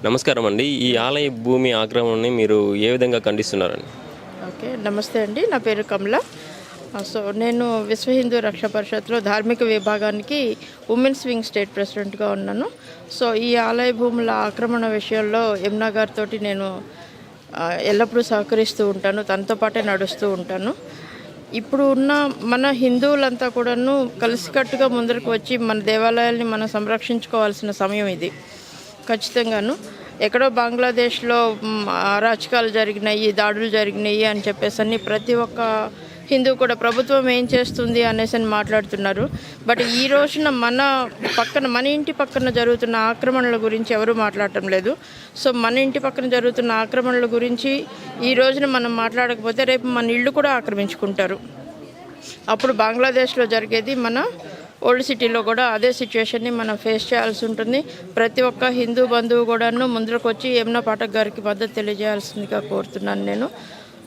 నమస్కారం అండి. ఈ ఆలయ భూమి ఆక్రమణని మీరు ఏ విధంగా ఖండిస్తున్నారండి? ఓకే, నమస్తే అండి. నా పేరు కమల. నేను విశ్వ హిందూ రక్షా పరిషత్లో ధార్మిక విభాగానికి ఉమెన్స్ వింగ్ స్టేట్ ప్రెసిడెంట్గా ఉన్నాను. ఈ ఆలయ భూముల ఆక్రమణ విషయంలో యమునా గారితో నేను ఎల్లప్పుడూ సహకరిస్తూ ఉంటాను, తనతో పాటే నడుస్తూ ఉంటాను. ఇప్పుడు ఉన్న మన హిందువులంతా కూడాను కలిసికట్టుగా ముందరకు వచ్చి మన దేవాలయాల్ని మనం సంరక్షించుకోవాల్సిన సమయం ఇది. ఖచ్చితంగాను ఎక్కడో బంగ్లాదేశ్లో అరాచకాలు జరిగినాయి, దాడులు జరిగినాయి అని చెప్పేసి ప్రతి ఒక్క హిందూ కూడా ప్రభుత్వం ఏం చేస్తుంది అనేసి మాట్లాడుతున్నారు. బట్ ఈ రోజున మన ఇంటి పక్కన జరుగుతున్న ఆక్రమణల గురించి ఎవరు మాట్లాడటం లేదు. మన ఇంటి పక్కన జరుగుతున్న ఆక్రమణల గురించి ఈ రోజున మనం మాట్లాడకపోతే రేపు మన ఇళ్ళు కూడా ఆక్రమించుకుంటారు. అప్పుడు బంగ్లాదేశ్లో జరిగేది మన ఓల్డ్ సిటీలో కూడా అదే సిచ్యువేషన్ని మనం ఫేస్ చేయాల్సి ఉంటుంది. ప్రతి ఒక్క హిందూ బంధువు కూడాను ముందుకు వచ్చి యమునా పాఠక్ గారికి మద్దతు తెలియజేయాల్సిందిగా కోరుతున్నాను నేను.